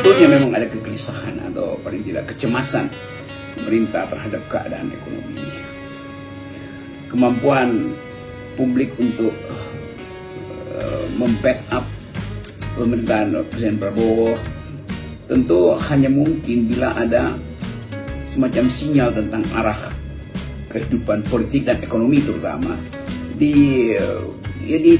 sebetulnya memang ada kegelisahan atau paling tidak kecemasan pemerintah terhadap keadaan ekonomi. Kemampuan publik untuk membackup pemerintahan Presiden Prabowo tentu hanya mungkin bila ada semacam sinyal tentang arah kehidupan politik dan ekonomi terutama di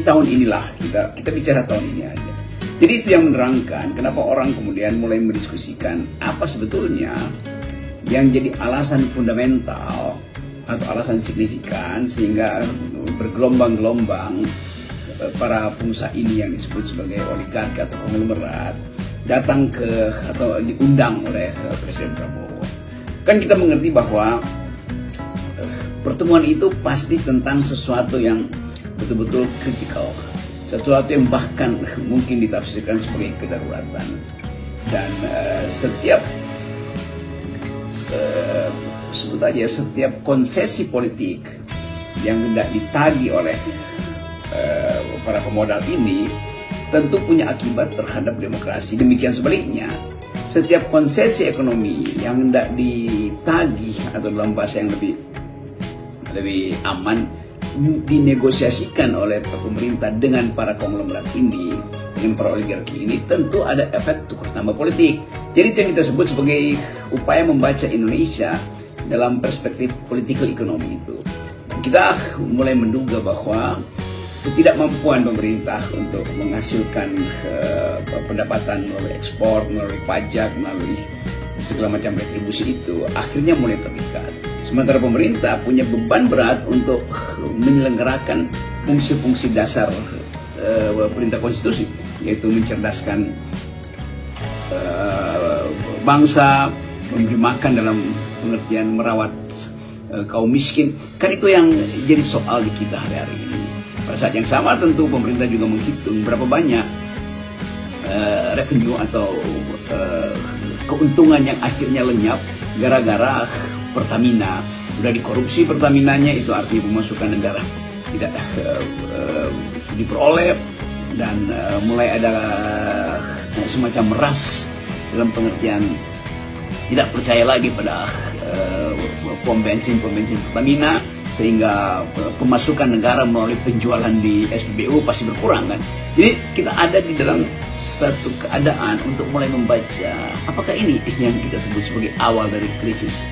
tahun inilah, kita bicara tahun ini aja. Jadi itu yang menerangkan kenapa orang kemudian mulai mendiskusikan apa sebetulnya yang jadi alasan fundamental atau alasan signifikan sehingga bergelombang-gelombang para pengusaha ini yang disebut sebagai oligarki atau konglomerat datang ke atau diundang oleh Presiden Prabowo. Kan kita mengerti bahwa pertemuan itu pasti tentang sesuatu yang betul-betul kritikal, sesuatu yang bahkan mungkin ditafsirkan sebagai kedaruratan. Dan setiap sebut aja setiap konsesi politik yang hendak ditagih oleh para pemodal ini tentu punya akibat terhadap demokrasi. Demikian sebaliknya, setiap konsesi ekonomi yang hendak ditagih atau dalam bahasa yang lebih aman dinegosiasikan oleh pemerintah dengan para konglomerat ini, dengan para oligarki ini, tentu ada efek tukar tambah politik. Jadi itu yang kita sebut sebagai upaya membaca Indonesia dalam perspektif political economy itu. Dan kita mulai menduga bahwa ketidakmampuan pemerintah untuk menghasilkan pendapatan melalui ekspor, melalui pajak, melalui segala macam retribusi itu akhirnya mulai terlihat. Sementara pemerintah punya beban berat untuk menyelenggarakan fungsi-fungsi dasar perintah konstitusi, yaitu mencerdaskan bangsa, memberi makan dalam pengertian merawat kaum miskin. Kan itu yang jadi soal di kita hari-hari ini. Pada saat yang sama tentu pemerintah juga menghitung berapa banyak revenue atau keuntungan yang akhirnya lenyap gara-gara Pertamina. Sudah dikorupsi Pertaminanya, itu artinya pemasukan negara tidak diperoleh, dan mulai ada semacam ras dalam pengertian tidak percaya lagi pada pom bensin Pertamina, sehingga pemasukan negara melalui penjualan di SPBU pasti berkurang kan. Jadi kita ada di dalam satu keadaan untuk mulai membaca apakah ini yang kita sebut sebagai awal dari krisis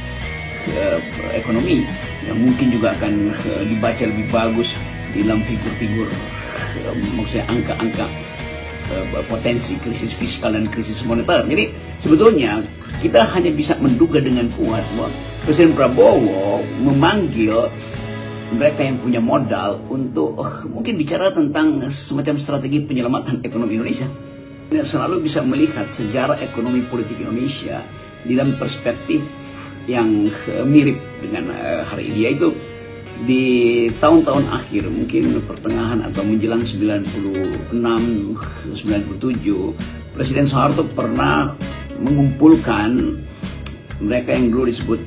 ekonomi yang mungkin juga akan dibaca lebih bagus di dalam figur-figur, maksudnya angka-angka potensi krisis fiskal dan krisis moneter. Jadi sebetulnya kita hanya bisa menduga dengan kuat bahwa Presiden Prabowo memanggil mereka yang punya modal untuk mungkin bicara tentang semacam strategi penyelamatan ekonomi Indonesia. Selalu bisa melihat sejarah ekonomi politik Indonesia di dalam perspektif yang mirip dengan hari ini, yaitu di tahun-tahun akhir, mungkin pertengahan atau menjelang 96, 97, Presiden Soeharto pernah mengumpulkan mereka yang dulu disebut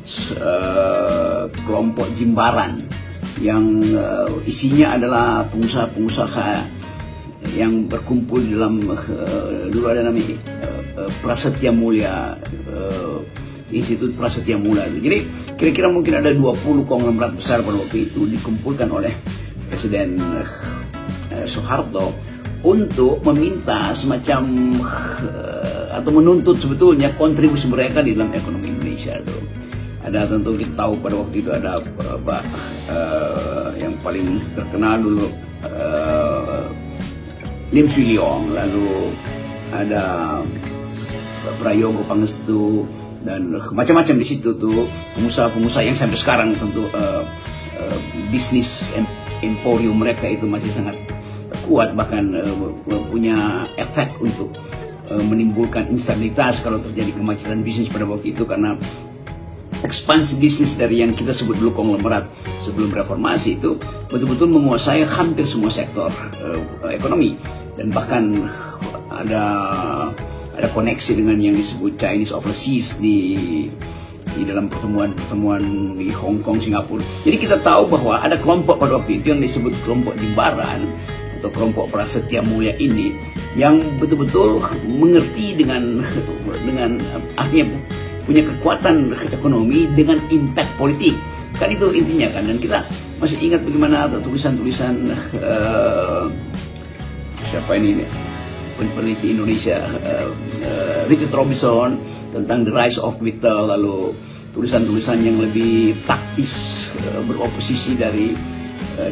kelompok Jimbaran, yang isinya adalah pengusaha-pengusaha yang berkumpul di dalam dulu ada namanya Prasetya Mulia, Institut Prasetya Mulia. Jadi kira-kira mungkin ada 20 konglomerat besar pada waktu itu dikumpulkan oleh Presiden Soeharto untuk meminta semacam atau menuntut sebetulnya kontribusi mereka di dalam ekonomi Indonesia itu. Ada tentu kita tahu pada waktu itu ada yang paling terkenal dulu Lim Swee Leong, lalu ada Prayogo Pangestu, dan macam-macam di situ tuh pengusaha-pengusaha yang sampai sekarang tentu bisnis emporium mereka itu masih sangat kuat, bahkan punya efek untuk menimbulkan instabilitas kalau terjadi kemacetan bisnis pada waktu itu, karena ekspansi bisnis dari yang kita sebut dulu konglomerat sebelum reformasi itu betul-betul menguasai hampir semua sektor ekonomi, dan bahkan ada koneksi dengan yang disebut Chinese overseas di dalam pertemuan di Hong Kong, Singapura. Jadi kita tahu bahwa ada kelompok pada waktu itu yang disebut kelompok Jimbaran atau atau kelompok prasetya mulia ini yang betul-betul mengerti dengan artinya punya kekuatan ekonomi dengan impact politik. Kan itu intinya kan. Dan kita masih ingat bagaimana tulisan-tulisan siapa ini peneliti Indonesia, Richard Robinson tentang The Rise of Capital, lalu tulisan-tulisan yang lebih taktis beroposisi dari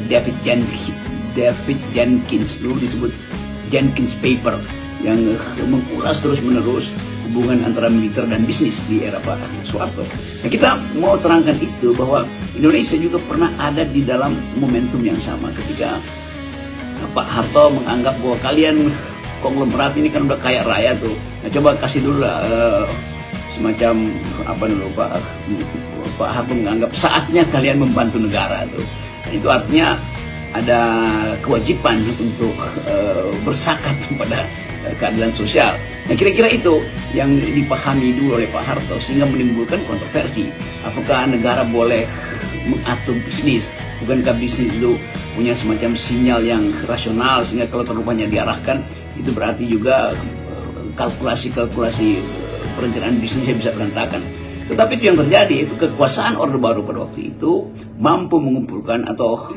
David Jenkins, dulu disebut Jenkins Paper, yang mengulas terus-menerus hubungan antara militer dan bisnis di era Pak Soeharto. Nah, kita mau terangkan itu bahwa Indonesia juga pernah ada di dalam momentum yang sama ketika Pak Harto menganggap bahwa kalian konglomerat ini kan udah kaya raya tuh. Nah, coba kasih dulu lah semacam apa dulu Pak Harto menganggap saatnya kalian membantu negara tuh. Nah, itu artinya ada kewajiban untuk bersakat pada keadilan sosial. Nah, kira-kira itu yang dipahami dulu oleh Pak Harto sehingga menimbulkan kontroversi. Apakah negara boleh mengatur bisnis? Bukankah bisnis itu punya semacam sinyal yang rasional sehingga kalau terlalu banyak diarahkan itu berarti juga kalkulasi perencanaan bisnisnya bisa berantakan. Tetapi itu yang terjadi, itu kekuasaan Orde Baru pada waktu itu mampu mengumpulkan atau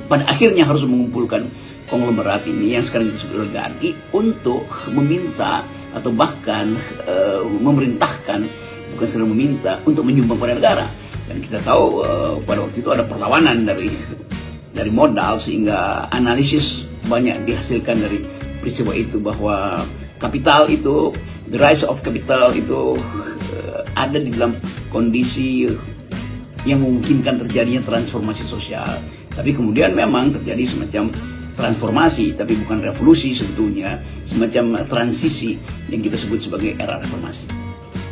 pada akhirnya harus mengumpulkan konglomerat ini yang sekarang disebut oligarki untuk meminta atau bahkan memerintahkan, bukan sedang meminta, untuk menyumbang pada negara. Dan kita tahu pada waktu itu ada perlawanan dari modal sehingga analisis banyak dihasilkan dari peristiwa itu bahwa kapital itu, the rise of capital itu ada di dalam kondisi yang memungkinkan terjadinya transformasi sosial. Tapi kemudian memang terjadi semacam transformasi, tapi bukan revolusi sebetulnya, semacam transisi yang kita sebut sebagai era reformasi.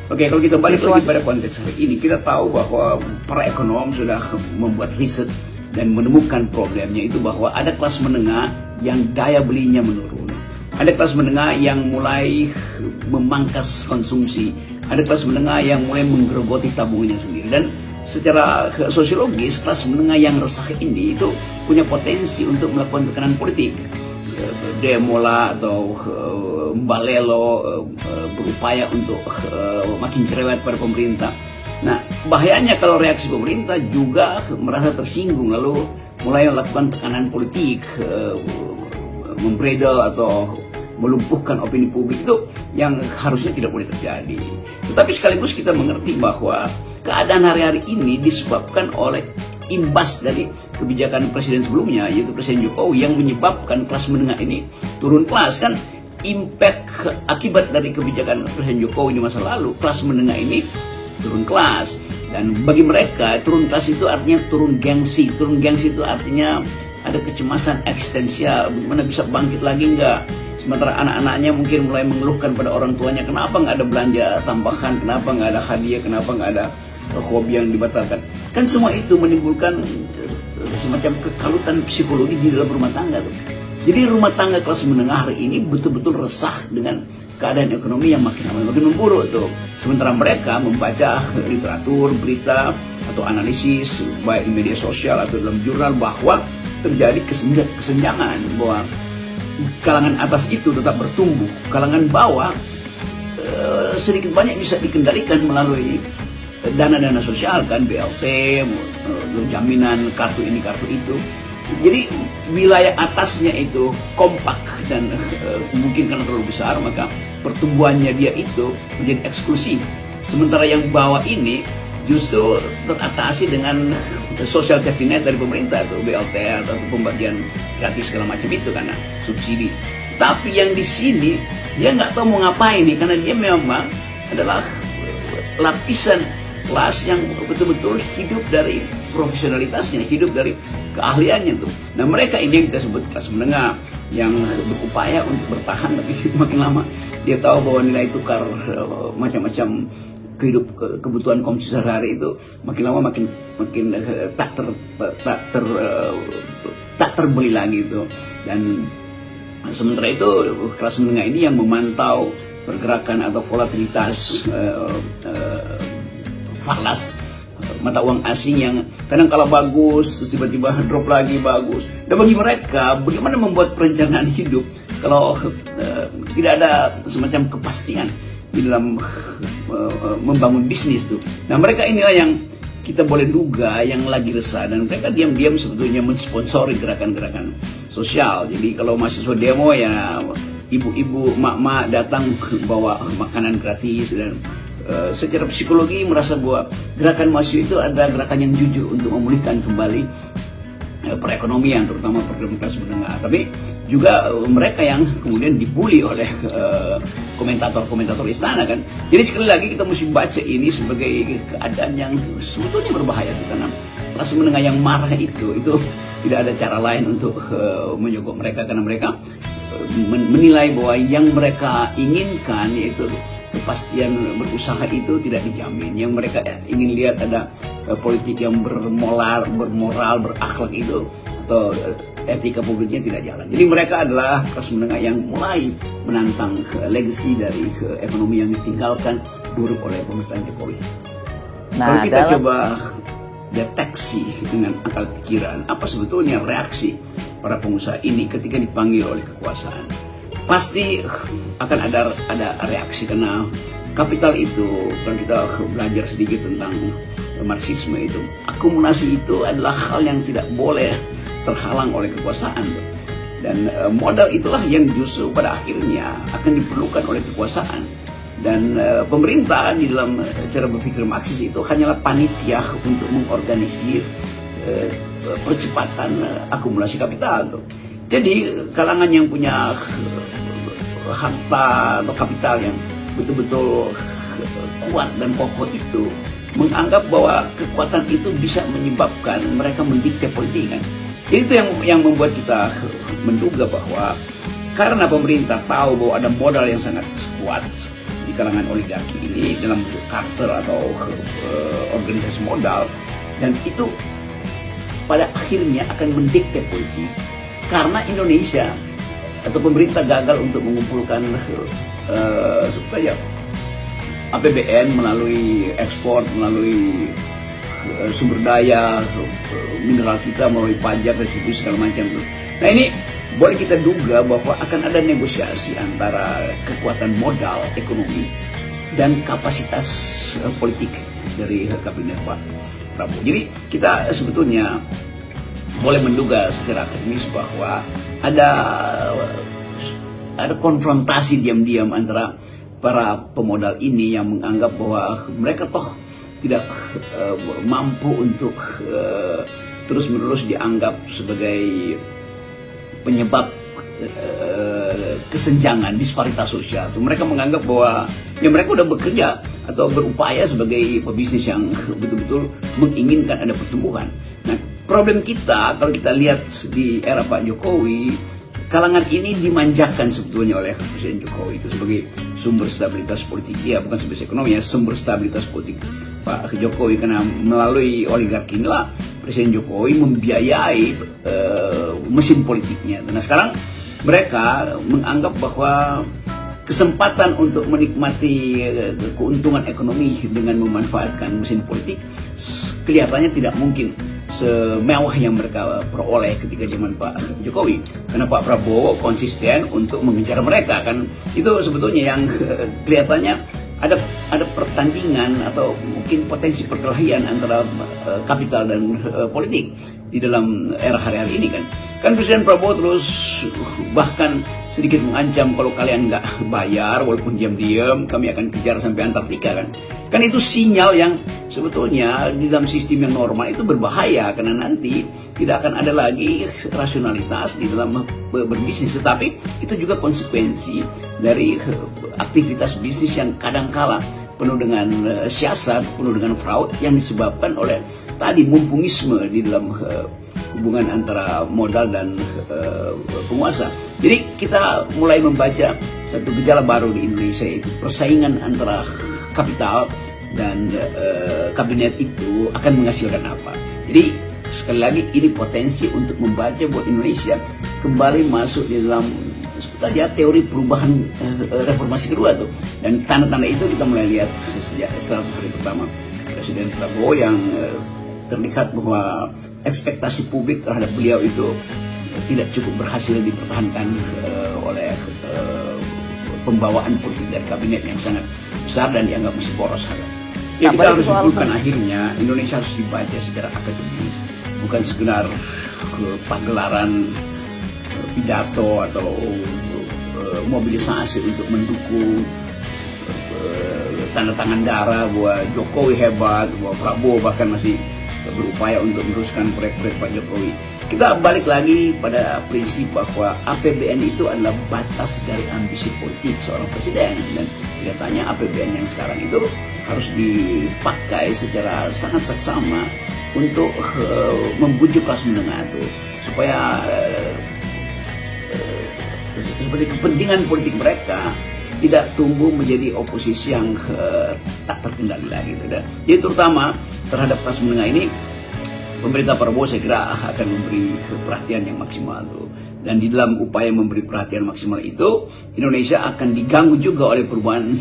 Oke, kalau kita balik lagi pada konteks hari ini, kita tahu bahwa para ekonom sudah membuat riset dan menemukan problemnya itu bahwa ada kelas menengah yang daya belinya menurun. Ada kelas menengah yang mulai memangkas konsumsi. Ada kelas menengah yang mulai menggerogoti tabungannya sendiri. Dan secara sosiologis, kelas menengah yang resah ini itu punya potensi untuk melakukan tekanan politik. Demo lah atau mbalelo, berupaya untuk makin cerewet pada pemerintah. Nah, bahayanya kalau reaksi pemerintah juga merasa tersinggung lalu mulai melakukan tekanan politik, membredel atau melumpuhkan opini publik, itu yang harusnya tidak boleh terjadi. Tetapi sekaligus kita mengerti bahwa keadaan hari-hari ini disebabkan oleh imbas dari kebijakan presiden sebelumnya, yaitu Presiden Jokowi, yang menyebabkan kelas menengah ini turun kelas. Kan impact akibat dari kebijakan Presiden Jokowi di masa lalu, kelas menengah ini turun kelas. Dan bagi mereka turun kelas itu artinya turun gengsi. Turun gengsi itu artinya ada kecemasan eksistensial, bagaimana bisa bangkit lagi enggak. Sementara anak-anaknya mungkin mulai mengeluhkan pada orang tuanya, kenapa nggak ada belanja tambahan, kenapa nggak ada hadiah, kenapa nggak ada hobi yang dibatalkan. Kan semua itu menimbulkan semacam kekalutan psikologi di dalam rumah tangga tuh. Jadi rumah tangga kelas menengah hari ini betul-betul resah dengan keadaan ekonomi yang makin lama makin memburuk tuh. Sementara mereka membaca literatur, berita atau analisis baik di media sosial atau dalam jurnal bahwa terjadi kesenjangan, bahwa kalangan atas itu tetap bertumbuh, kalangan bawah sedikit banyak bisa dikendalikan melalui dana-dana sosial, kan BLT, jaminan kartu ini kartu itu. Jadi wilayah atasnya itu kompak dan mungkin karena terlalu besar maka pertumbuhannya dia itu menjadi eksklusif. Sementara yang bawah ini justru teratasi dengan social safety net dari pemerintah atau BLT atau pembagian gratis segala macam itu karena subsidi. Tapi yang di sini dia nggak tahu mau ngapain nih, karena dia memang adalah lapisan kelas yang betul-betul hidup dari profesionalitasnya, hidup dari keahliannya tuh. Nah, mereka ini yang kita sebut kelas menengah yang berupaya untuk bertahan, tapi makin lama dia tahu bahwa nilai tukar macam-macam kebutuhan konsumsi sehari-hari itu makin lama makin tak terbeli lagi itu. Dan sementara itu kelas menengah ini yang memantau pergerakan atau volatilitas falas mata uang asing yang kadang kala bagus, terus tiba-tiba drop lagi bagus. Dan bagi mereka, bagaimana membuat perencanaan hidup kalau tidak ada semacam kepastian di dalam membangun bisnis tuh. Nah, mereka inilah yang kita boleh duga yang lagi resah, dan mereka diam-diam sebetulnya mensponsori gerakan-gerakan sosial. Jadi kalau mahasiswa demo, ya ibu-ibu, mak-mak datang bawa makanan gratis, dan secara psikologi merasa bahwa gerakan mahasiswa itu ada gerakan yang jujur untuk memulihkan kembali perekonomian, terutama program kelas menengah. Tapi juga mereka yang kemudian dibully oleh komentator-komentator istana kan. Jadi sekali lagi kita mesti baca ini sebagai keadaan yang sebetulnya berbahaya, karena kelas menengah yang marah itu tidak ada cara lain untuk menyogok mereka, karena mereka menilai bahwa yang mereka inginkan yaitu kepastian berusaha itu tidak dijamin. Yang mereka ingin lihat ada politik yang bermoral, berakhlak itu, atau etika publiknya tidak jalan. Jadi mereka adalah kelas menengah yang mulai menantang legacy dari ekonomi yang ditinggalkan buruk oleh pemerintahan Jokowi. Nah, kalau kita coba deteksi dengan akal pikiran, apa sebetulnya reaksi para pengusaha ini ketika dipanggil oleh kekuasaan? Pasti akan ada reaksi, karena kapital itu, kalau kita belajar sedikit tentang Marxisme itu, akumulasi itu adalah hal yang tidak boleh terhalang oleh kekuasaan. Dan modal itulah yang justru pada akhirnya akan diperlukan oleh kekuasaan. Dan pemerintah di dalam cara berpikir Marxis itu hanyalah panitia untuk mengorganisir percepatan akumulasi kapital. Jadi kalangan yang punya harta atau kapital yang betul-betul kuat dan kokoh itu menganggap bahwa kekuatan itu bisa menyebabkan mereka mendikte politik kan. Jadi itu yang membuat kita menduga bahwa karena pemerintah tahu bahwa ada modal yang sangat kuat di kalangan oligarki ini dalam bentuk karakter atau organisasi modal, dan itu pada akhirnya akan mendikte politik. Karena Indonesia atau pemerintah gagal untuk mengumpulkan supaya APBN melalui ekspor, melalui sumber daya mineral kita, melalui pajak, retribusi segala macam. Nah, ini boleh kita duga bahwa akan ada negosiasi antara kekuatan modal ekonomi dan kapasitas politik dari kabinet Pak Prabowo. Jadi kita sebetulnya boleh menduga secara akademis bahwa ada konfrontasi diam-diam antara para pemodal ini yang menganggap bahwa mereka toh tidak mampu untuk terus-menerus dianggap sebagai penyebab kesenjangan, disparitas sosial. Mereka menganggap bahwa ya mereka sudah bekerja atau berupaya sebagai pebisnis yang betul-betul menginginkan ada pertumbuhan. Nah, problem kita kalau kita lihat di era Pak Jokowi, kalangan ini dimanjakan sebetulnya oleh Presiden Jokowi itu sebagai sumber stabilitas politik, ya bukan sumber ekonomi, ya sumber stabilitas politik Pak Jokowi, karena melalui oligarki inilah Presiden Jokowi membiayai mesin politiknya. Nah, sekarang mereka menganggap bahwa kesempatan untuk menikmati keuntungan ekonomi dengan memanfaatkan mesin politik kelihatannya tidak mungkin semewah yang mereka peroleh ketika zaman Pak Jokowi, karena Pak Prabowo konsisten untuk mengejar mereka kan. Itu sebetulnya yang kelihatannya ada pertandingan atau mungkin potensi perkelahian antara kapital dan politik di dalam era hari-hari ini kan Presiden Prabowo terus bahkan sedikit mengancam kalau kalian nggak bayar walaupun diam-diam kami akan kejar sampai Antartika kan itu sinyal yang sebetulnya di dalam sistem yang normal itu berbahaya, karena nanti tidak akan ada lagi rasionalitas di dalam berbisnis, tetapi itu juga konsekuensi dari aktivitas bisnis yang kadangkala penuh dengan siasat, penuh dengan fraud yang disebabkan oleh tadi mumpungisme di dalam hubungan antara modal dan penguasa. Jadi kita mulai membaca satu gejala baru di Indonesia, yaitu persaingan antara kapital dan kabinet itu akan menghasilkan apa. Jadi sekali lagi ini potensi untuk membaca bahwa Indonesia kembali masuk di dalam saja teori perubahan reformasi kedua tuh, dan tanda-tanda itu kita mulai lihat sejak 100 hari pertama Presiden Prabowo yang terlihat bahwa ekspektasi publik terhadap beliau itu tidak cukup berhasil dipertahankan oleh pembawaan politik dari kabinet yang sangat besar dan dianggap masih poros. Ya, kita harus simpulkan akhirnya Indonesia harus dibaca secara akademis, bukan sekedar pagelaran pidato atau mobilisasi untuk mendukung tanda tangan darah bahwa Jokowi hebat, bahwa Prabowo bahkan masih berupaya untuk meneruskan proyek-proyek Pak Jokowi. Kita balik lagi pada prinsip bahwa APBN itu adalah batas dari ambisi politik seorang presiden, dan kelihatannya APBN yang sekarang itu harus dipakai secara sangat seksama untuk membujuk kelas menengah itu supaya seperti kepentingan politik mereka tidak tumbuh menjadi oposisi yang tak terkendali lagi. Jadi terutama terhadap kelas menengah ini, pemerintah Prabowo saya kira akan memberi perhatian yang maksimal tuh. Dan di dalam upaya memberi perhatian maksimal itu, Indonesia akan diganggu juga oleh perubahan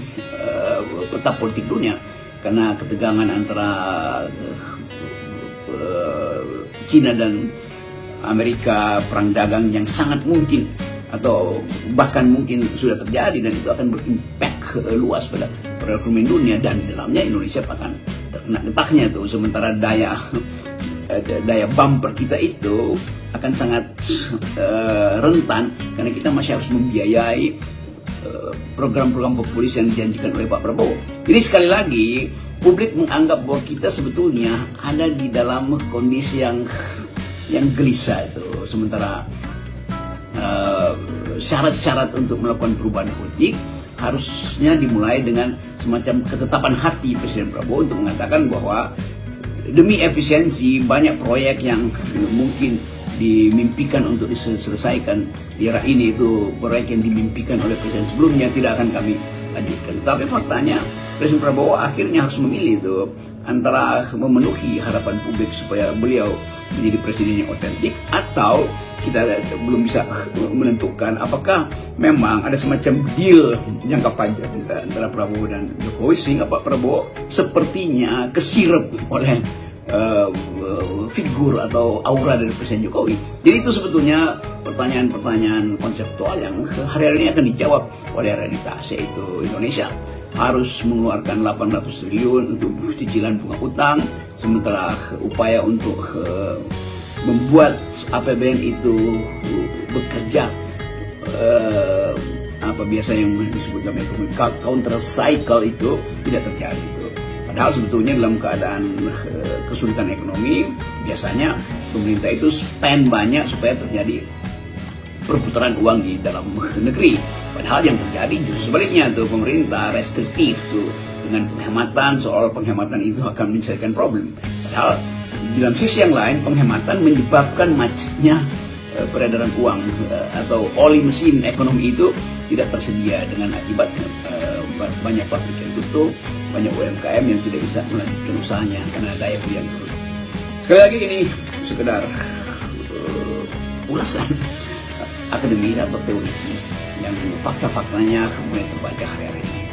peta politik dunia, karena ketegangan antara China dan Amerika, perang dagang yang sangat mungkin atau bahkan mungkin sudah terjadi, dan itu akan berimpact luas pada perekonomian dunia, dan di dalamnya Indonesia akan terkena getahnya tuh. Sementara daya bumper kita itu akan sangat rentan karena kita masih harus membiayai program-program populis yang dijanjikan oleh Pak Prabowo. Jadi sekali lagi publik menganggap bahwa kita sebetulnya ada di dalam kondisi yang gelisah itu. Sementara syarat-syarat untuk melakukan perubahan politik harusnya dimulai dengan semacam ketetapan hati Presiden Prabowo untuk mengatakan bahwa demi efisiensi banyak proyek yang mungkin dimimpikan untuk diselesaikan di era ini, itu proyek yang dimimpikan oleh presiden sebelumnya, tidak akan kami lanjutkan. Tapi faktanya Presiden Prabowo akhirnya harus memilih itu antara memenuhi harapan publik supaya beliau menjadi presiden yang otentik, atau kita belum bisa menentukan apakah memang ada semacam deal jangka panjang antara Prabowo dan Jokowi, sehingga Pak Prabowo sepertinya kesirep oleh figur atau aura dari Presiden Jokowi. Jadi itu sebetulnya pertanyaan-pertanyaan konseptual yang hari-hari ini akan dijawab oleh realitas, yaitu Indonesia harus mengeluarkan 800 triliun untuk cicilan bunga utang, sementara upaya untuk membuat APBN itu bekerja apa biasa yang disebut dalam ekonomi counter cycle itu tidak terjadi itu. Padahal sebetulnya dalam keadaan kesulitan ekonomi biasanya pemerintah itu spend banyak supaya terjadi perputaran uang di dalam negeri. Padahal yang terjadi justru sebaliknya tuh, pemerintah restriktif tuh dengan penghematan, soal penghematan itu akan menyelesaikan problem. Padahal di dalam sisi yang lain penghematan menyebabkan macetnya peredaran uang atau oli mesin ekonomi itu tidak tersedia, dengan akibat banyak pabrik yang tutup, banyak UMKM yang tidak bisa melanjutkan usahanya karena daya beli yang turun. Sekali lagi ini sekedar ulasan akademis atau teoritis yang fakta-faktanya mulai terbaca hari-hari ini.